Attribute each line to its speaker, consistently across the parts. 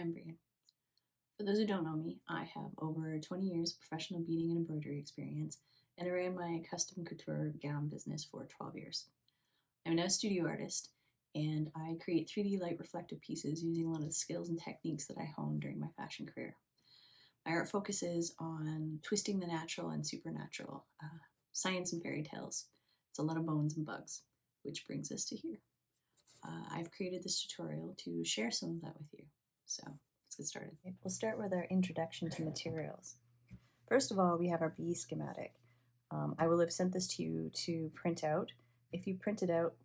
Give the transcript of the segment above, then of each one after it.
Speaker 1: I'm Brian. For those who don't know me, I have over 20 years of professional beading and embroidery experience, and I ran my custom couture gown business for 12 years. I'm now a studio artist, and I create 3D light reflective pieces using a lot of the skills and techniques that I honed during my fashion career. My art focuses on twisting the natural and supernatural, science and fairy tales. It's a lot of bones and bugs, which brings us to here. I've created this tutorial to share some of that with you. So let's get started.
Speaker 2: We'll start with our introduction to materials. First of all, we have our bee schematic. I will have sent this to you to print out. If you print it out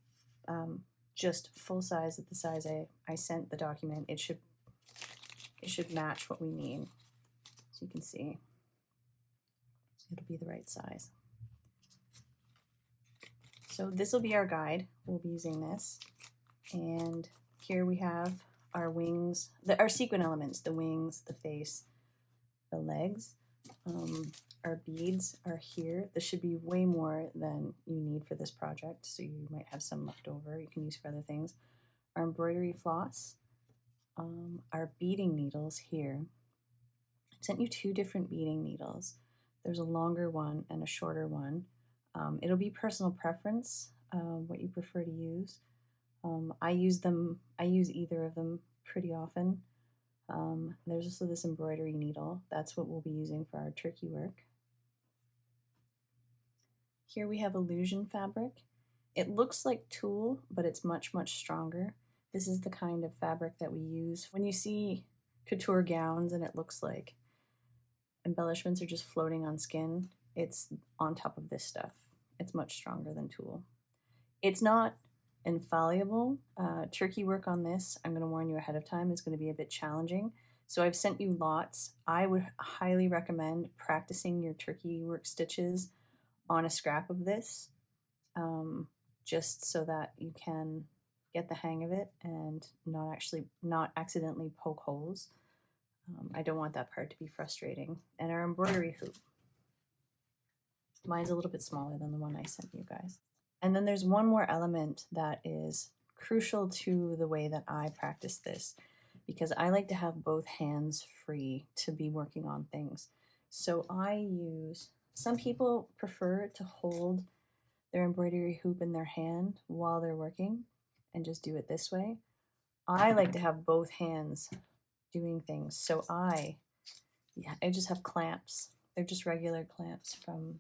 Speaker 2: just full size at the size I sent the document, it should match what we need. So you can see it'll be the right size. So this will be our guide. We'll be using this. And here we have our wings, our sequin elements, the wings, the face, the legs. Our beads are here. This should be way more than you need for this project, so you might have some left over you can use for other things. Our embroidery floss, our beading needles here. I sent you 2 different beading needles. There's a longer one and a shorter one. It'll be personal preference, what you prefer to use. I use either of them pretty often. There's also this embroidery needle. That's what we'll be using for our turkey work. Here we have illusion fabric. It looks like tulle, but it's much, much stronger. This is the kind of fabric that we use when you see couture gowns and it looks like embellishments are just floating on skin. It's on top of this stuff. It's much stronger than tulle. It's not infallible. Turkey work on this, I'm going to warn you ahead of time, is going to be a bit challenging. So I've sent you lots. I would highly recommend practicing your turkey work stitches on a scrap of this, just so that you can get the hang of it and not accidentally poke holes. I don't want that part to be frustrating. And our embroidery hoop. Mine's a little bit smaller than the one I sent you guys. And then there's one more element that is crucial to the way that I practice this, because I like to have both hands free to be working on things. So some people prefer to hold their embroidery hoop in their hand while they're working and just do it this way. I like to have both hands doing things. So I just have clamps. They're just regular clamps from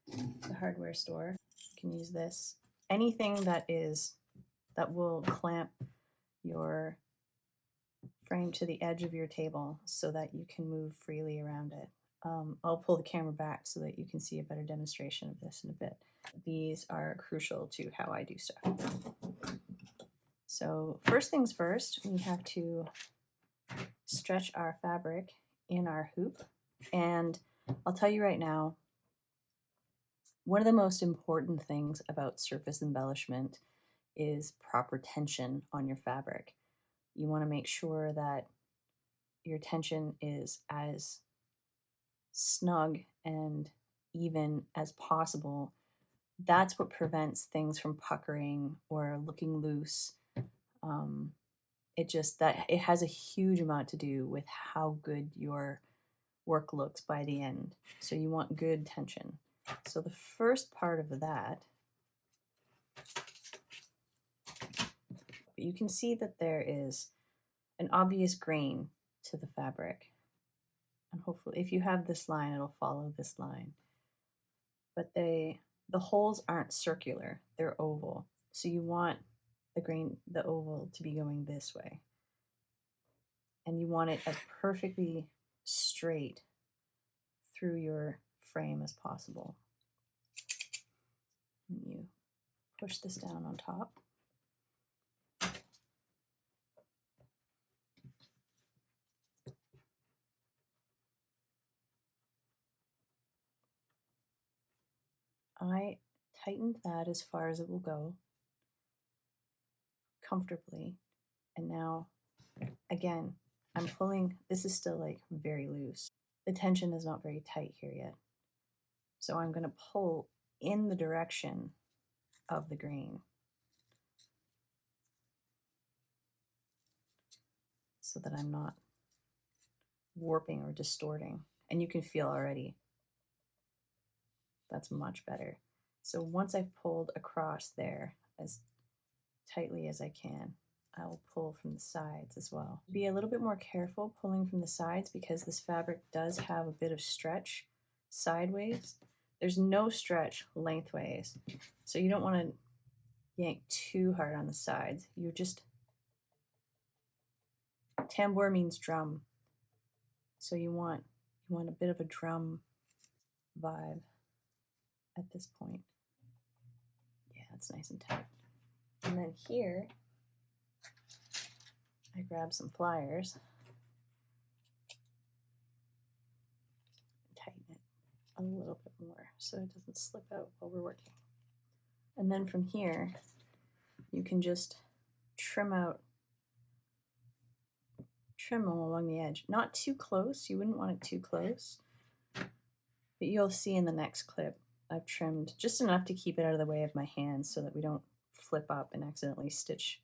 Speaker 2: the hardware store. You can use this. Anything that will clamp your frame to the edge of your table so that you can move freely around it. I'll pull the camera back so that you can see a better demonstration of this in a bit. These are crucial to how I do stuff. So first things first, we have to stretch our fabric in our hoop. And I'll tell you right now, one of the most important things about surface embellishment is proper tension on your fabric. You want to make sure that your tension is as snug and even as possible. That's what prevents things from puckering or looking loose. It has a huge amount to do with how good your work looks by the end. So you want good tension. So the first part of that, you can see that there is an obvious grain to the fabric. And hopefully, if you have this line, it'll follow this line. But the holes aren't circular, they're oval. So you want the oval to be going this way. And you want it as perfectly straight through your frame as possible. And you push this down on top. I tightened that as far as it will go comfortably. And now, again, I'm pulling, this is still like very loose. The tension is not very tight here yet. So I'm going to pull in the direction of the grain so that I'm not warping or distorting. And you can feel already that's much better. So once I've pulled across there as tightly as I can, I will pull from the sides as well. Be a little bit more careful pulling from the sides because this fabric does have a bit of stretch sideways. There's no stretch lengthways. So you don't want to yank too hard on the sides. You're just, tambour means drum. So you want a bit of a drum vibe at this point. Yeah, it's nice and tight. And then here, I grab some pliers, tighten it a little bit more so it doesn't slip out while we're working. And then from here, you can just trim along the edge. Not too close, you wouldn't want it too close, but you'll see in the next clip, I've trimmed just enough to keep it out of the way of my hands so that we don't flip up and accidentally stitch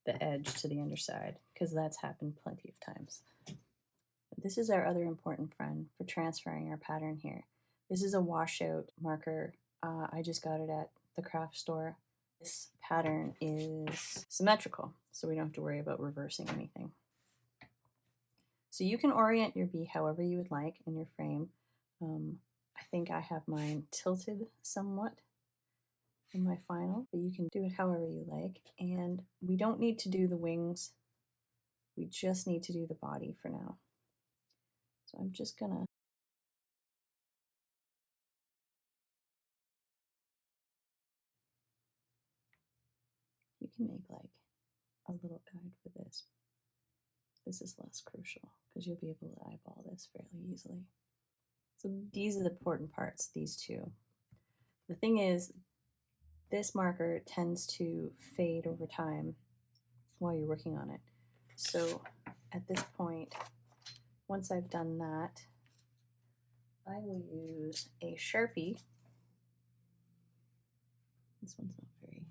Speaker 2: the edge to the underside, because that's happened plenty of times. This is our other important friend for transferring our pattern here. This is a washout marker. I just got it at the craft store. This pattern is symmetrical, so we don't have to worry about reversing anything. So you can orient your bee however you would like in your frame. I think I have mine tilted somewhat in my final, but you can do it however you like. And we don't need to do the wings. We just need to do the body for now. So I'm just gonna you can make like a little guide for this. This is less crucial because you'll be able to eyeball this fairly easily. So these are the important parts, these two. The thing is, this marker tends to fade over time while you're working on it. So at this point, once I've done that, I will use a Sharpie. This one's not very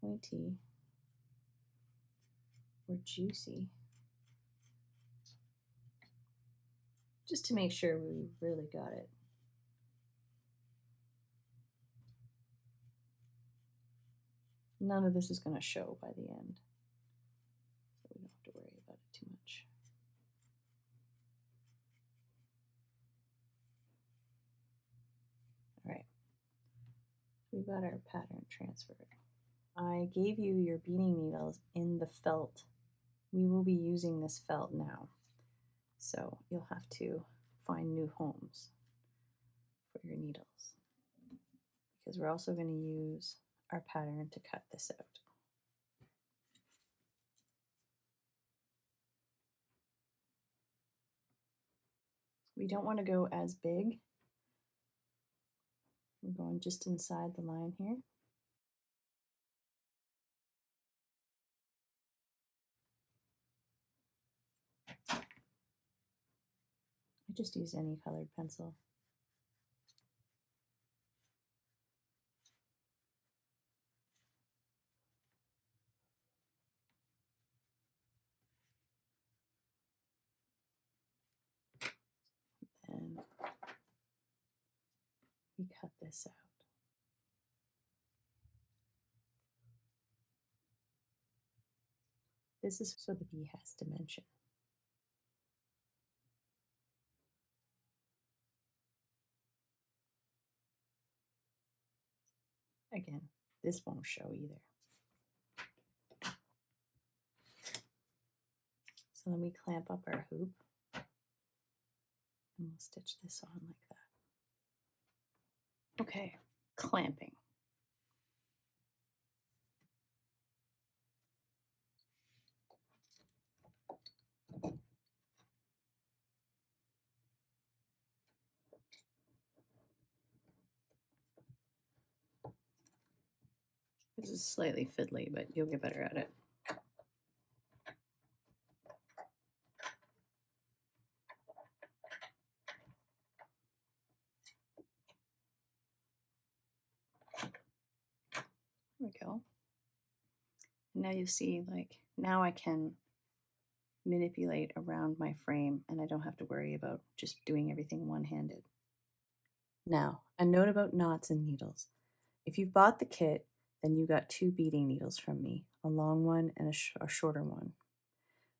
Speaker 2: pointy or juicy. Just to make sure we really got it. None of this is going to show by the end, so we don't have to worry about it too much. All right, we've got our pattern transferred. I gave you your beading needles in the felt. We will be using this felt now, so you'll have to find new homes for your needles because we're also going to use our pattern to cut this out. We don't want to go as big. We're going just inside the line here. I just use any colored pencil. And we cut this out. This is so the bee has dimension. Again, this won't show either. So then we clamp up our hoop and we'll stitch this on like that. Okay, clamping. This is slightly fiddly, but you'll get better at it. There we go. And now you see, like, now I can manipulate around my frame and I don't have to worry about just doing everything one-handed. Now, a note about knots and needles. If you've bought the kit, then you got 2 beading needles from me, a long one and a shorter one.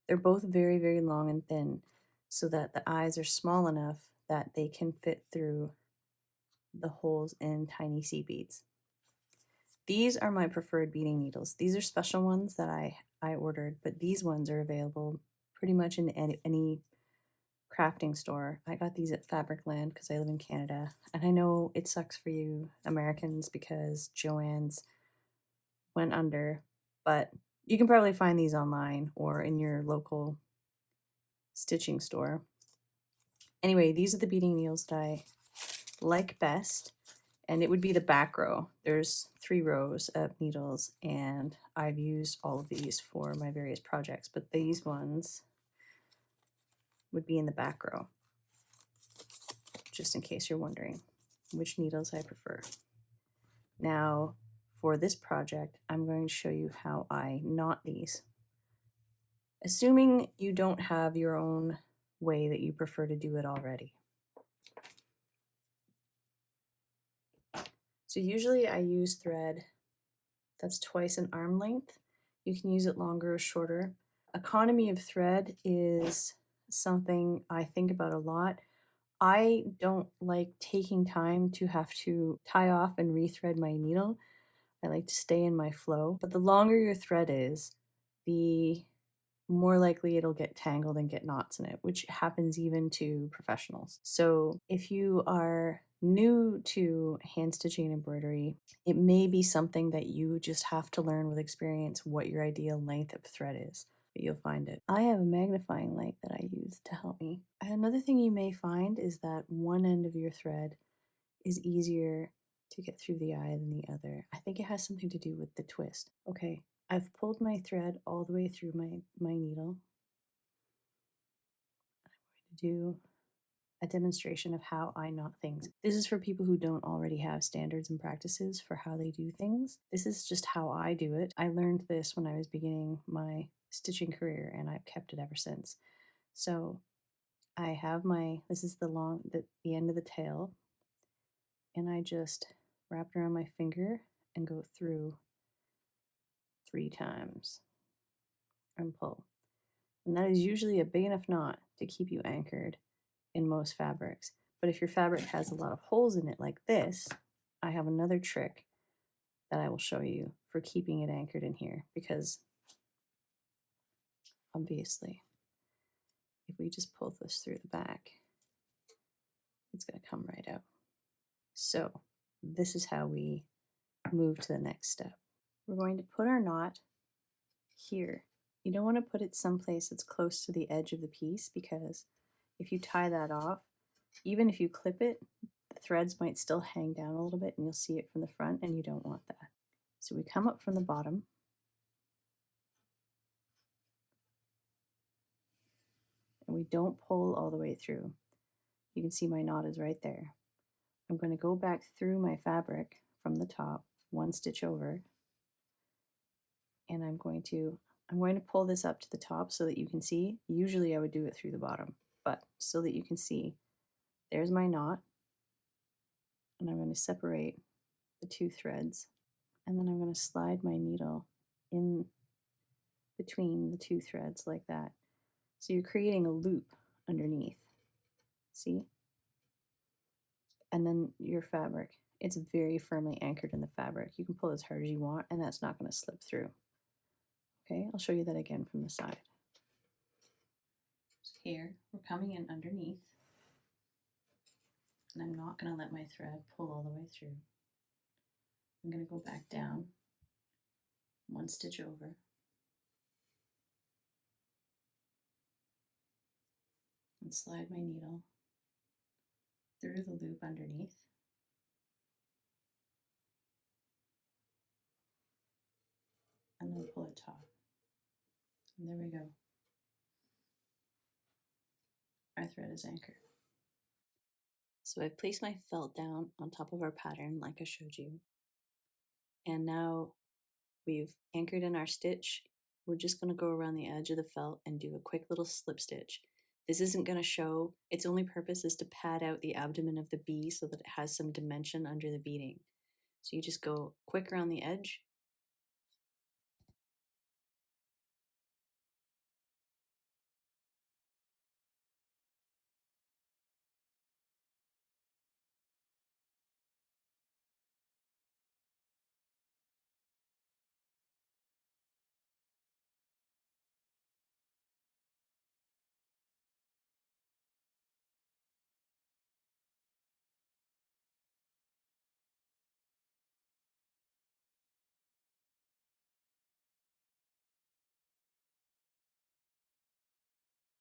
Speaker 2: They're both very, very long and thin so that the eyes are small enough that they can fit through the holes in tiny seed beads. These are my preferred beading needles. These are special ones that I ordered, but these ones are available pretty much in any crafting store. I got these at Fabricland because I live in Canada, and I know it sucks for you Americans because Joann's went under, but you can probably find these online or in your local stitching store. Anyway, these are the beading needles that I like best, and it would be the back row. There's 3 rows of needles, and I've used all of these for my various projects, but these ones would be in the back row, just in case you're wondering which needles I prefer. Now, for this project, I'm going to show you how I knot these. Assuming you don't have your own way that you prefer to do it already. So usually I use thread that's twice an arm length. You can use it longer or shorter. Economy of thread is something I think about a lot. I don't like taking time to have to tie off and rethread my needle. I like to stay in my flow. But the longer your thread is, the more likely it'll get tangled and get knots in it, which happens even to professionals. So if you are new to hand stitching and embroidery, it may be something that you just have to learn with experience what your ideal length of thread is. But you'll find it. I have a magnifying light that I use to help me. Another thing you may find is that one end of your thread is easier to get through the eye than the other. I think it has something to do with the twist. Okay, I've pulled my thread all the way through my needle. I'm going to do a demonstration of how I knot things. This is for people who don't already have standards and practices for how they do things. This is just how I do it. I learned this when I was beginning my stitching career and I've kept it ever since. So I have this is the end of the tail, and I just wrap it around my finger and go through 3 times and pull. And that is usually a big enough knot to keep you anchored in most fabrics. But if your fabric has a lot of holes in it like this, I have another trick that I will show you for keeping it anchored in here, because obviously if we just pull this through the back, it's going to come right out. So this is how we move to the next step. We're going to put our knot here. You don't want to put it someplace that's close to the edge of the piece, because if you tie that off, even if you clip it, the threads might still hang down a little bit and you'll see it from the front, and you don't want that. So we come up from the bottom, and we don't pull all the way through. You can see my knot is right there. I'm going to go back through my fabric from the top, 1 stitch over, and I'm going to pull this up to the top so that you can see. Usually I would do it through the bottom, but so that you can see, there's my knot, and I'm going to separate the 2 threads, and then I'm going to slide my needle in between the 2 threads like that. So you're creating a loop underneath, see? And then your fabric, it's very firmly anchored in the fabric. You can pull as hard as you want, and that's not going to slip through. Okay, I'll show you that again from the side. So here, we're coming in underneath, and I'm not going to let my thread pull all the way through. I'm going to go back down, 1 stitch over, and slide my needle through the loop underneath. And then pull it taut. And there we go. Our thread is anchored. So I've placed my felt down on top of our pattern like I showed you. And now we've anchored in our stitch
Speaker 1: we're just going to go around the edge of the felt and do a quick little slip stitch. This isn't going to show, its only purpose is to pad out the abdomen of the bee so that it has some dimension under the beading. So you just go quick around the edge.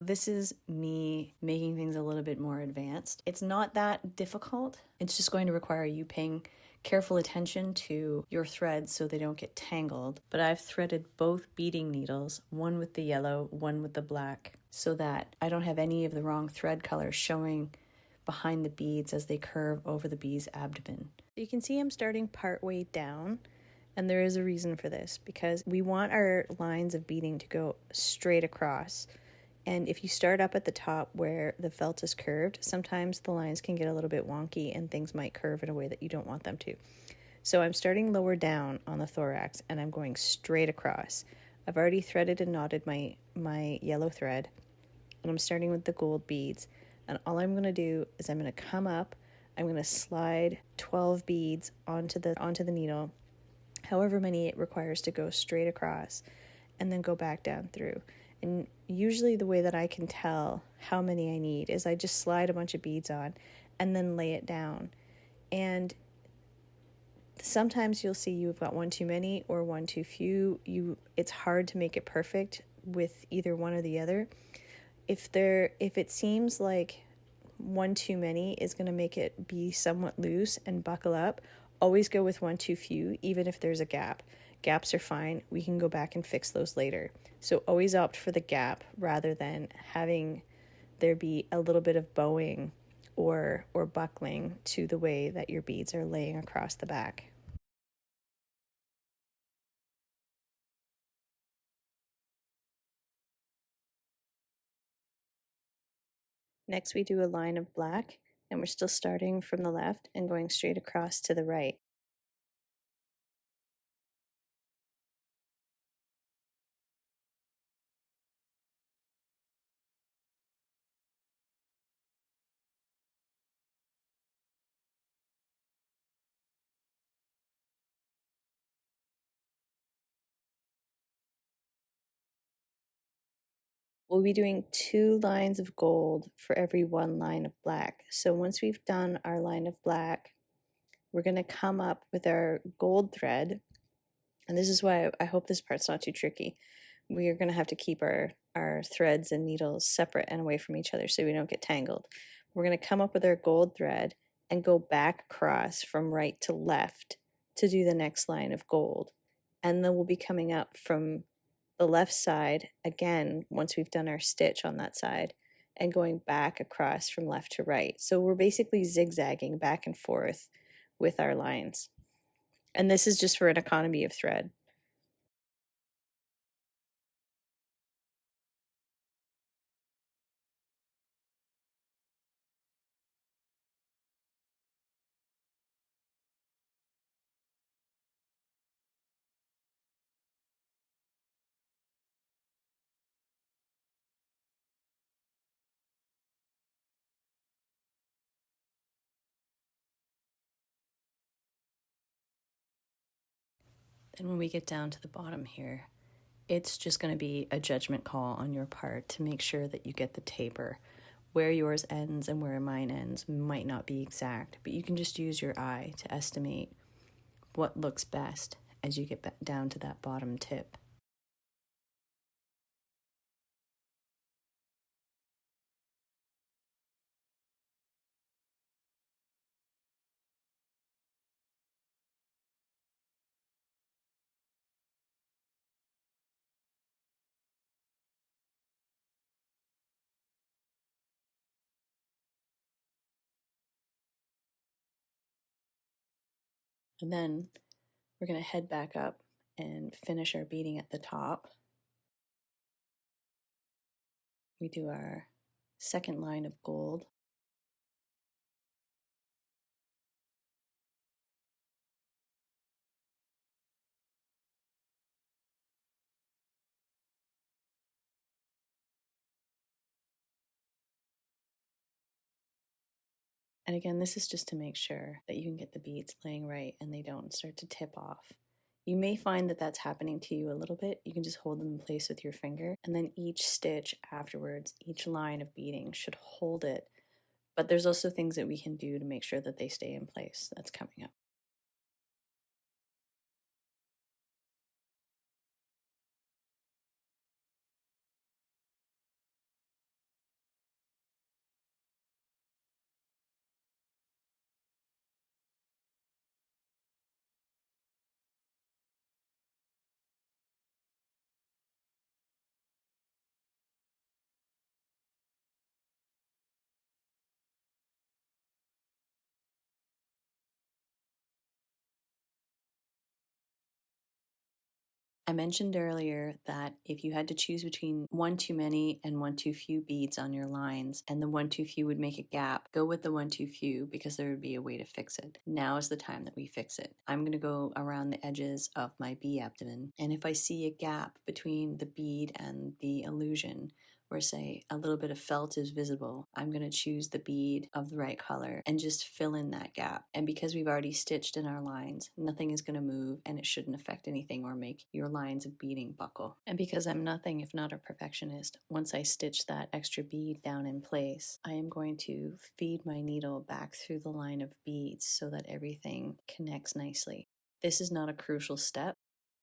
Speaker 2: This is me making things a little bit more advanced. It's not that difficult. It's just going to require you paying careful attention to your threads so they don't get tangled. But I've threaded both beading needles, one with the yellow, one with the black, so that I don't have any of the wrong thread colors showing behind the beads as they curve over the bee's abdomen. You can see I'm starting part way down, and there is a reason for this, because we want our lines of beading to go straight across. And if you start up at the top where the felt is curved, sometimes the lines can get a little bit wonky and things might curve in a way that you don't want them to. So I'm starting lower down on the thorax and I'm going straight across. I've already threaded and knotted my yellow thread, and I'm starting with the gold beads. And all I'm going to do is I'm going to come up, I'm going to slide 12 beads onto the needle, however many it requires to go straight across, and then go back down through. And usually the way that I can tell how many I need is I just slide a bunch of beads on and then lay it down. And sometimes you'll see you've got one too many or one too few. It's hard to make it perfect with either one or the other. If it seems like one too many is going to make it be somewhat loose and buckle up, always go with one too few, even if there's a gap. Gaps are fine. We can go back and fix those later. So always opt for the gap rather than having there be a little bit of bowing or buckling to the way that your beads are laying across the back. Next, we do a line of black, and we're still starting from the left and going straight across to the right. We'll be doing 2 lines of gold for every 1 line of black. So once we've done our line of black, we're going to come up with our gold thread. And this is why I hope this part's not too tricky. We are going to have to keep our threads and needles separate and away from each other so we don't get tangled. We're going to come up with our gold thread and go back across from right to left to do the next line of gold. And then we'll be coming up from the left side again once we've done our stitch on that side and going back across from left to right. So we're basically zigzagging back and forth with our lines. And this is just for an economy of thread. Then when we get down to the bottom here, it's just going to be a judgment call on your part to make sure that you get the taper. Where yours ends and where mine ends might not be exact, but you can just use your eye to estimate what looks best as you get down to that bottom tip. And then we're going to head back up and finish our beading at the top. we do our second line of gold. And again, this is just to make sure that you can get the beads laying right and they don't start to tip off. You may find that that's happening to you a little bit. You can just hold them in place with your finger, and then each stitch afterwards, each line of beading should hold it. But there's also things that we can do to make sure that they stay in place. That's coming up. I mentioned earlier that if you had to choose between one too many and one too few beads on your lines, and the one too few would make a gap, go with the one too few because there would be a way to fix it. Now is the time that we fix it. I'm going to go around the edges of my bee abdomen, and if I see a gap between the bead and the illusion, or say a little bit of felt is visible, I'm going to choose the bead of the right color and just fill in that gap. And because we've already stitched in our lines, nothing is going to move and it shouldn't affect anything or make your lines of beading buckle. And because I'm nothing if not a perfectionist, once I stitch that extra bead down in place, I am going to feed my needle back through the line of beads so that everything connects nicely. This is not a crucial step.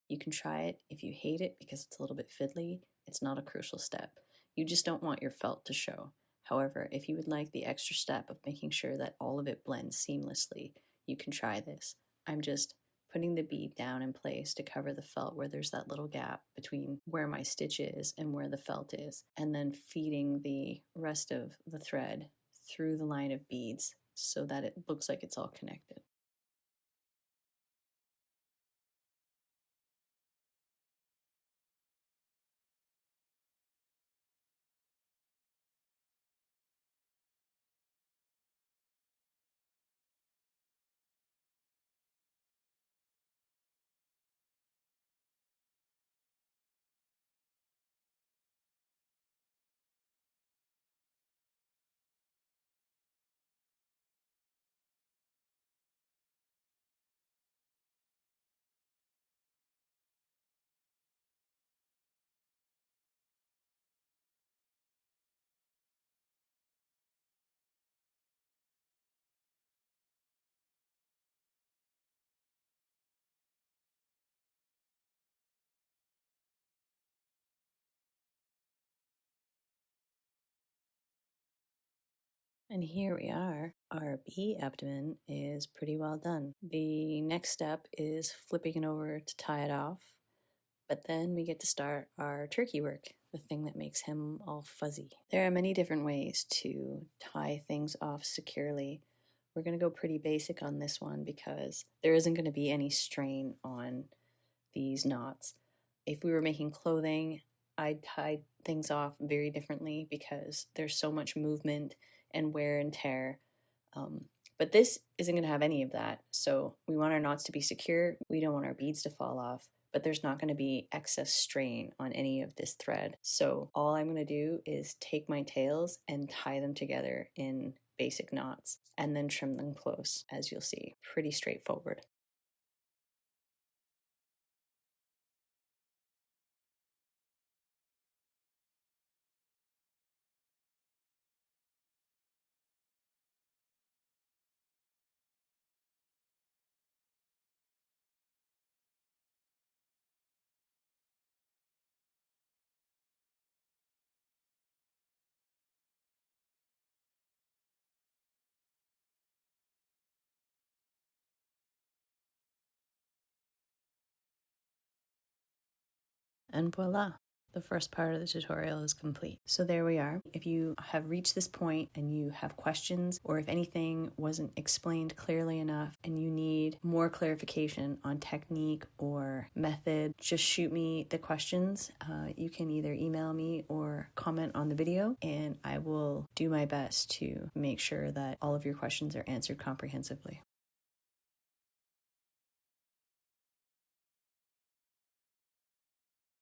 Speaker 2: You can try it. If you hate it because it's a little bit fiddly, it's not a crucial step. You just don't want your felt to show. However, if you would like the extra step of making sure that all of it blends seamlessly, you can try this. I'm just putting the bead down in place to cover the felt where there's that little gap between where my stitch is and where the felt is, and then feeding the rest of the thread through the line of beads so that it looks like it's all connected. And here we are. Our bee abdomen is pretty well done. The next step is flipping it over to tie it off, but then we get to start our turkey work, the thing that makes him all fuzzy. There are many different ways to tie things off securely. We're going to go pretty basic on this one because there isn't going to be any strain on these knots. If we were making clothing, I'd tie things off very differently because there's so much movement and wear and tear. But this isn't going to have any of that. So we want our knots to be secure. We don't want our beads to fall off, but there's not going to be excess strain on any of this thread. So all I'm going to do is take my tails and tie them together in basic knots and then trim them close, as you'll see. Pretty straightforward. And voila, the first part of the tutorial is complete. So there we are. If you have reached this point and you have questions, or if anything wasn't explained clearly enough and you need more clarification on technique or method, just shoot me the questions. You can either email me or comment on the video, and I will do my best to make sure that all of your questions are answered comprehensively.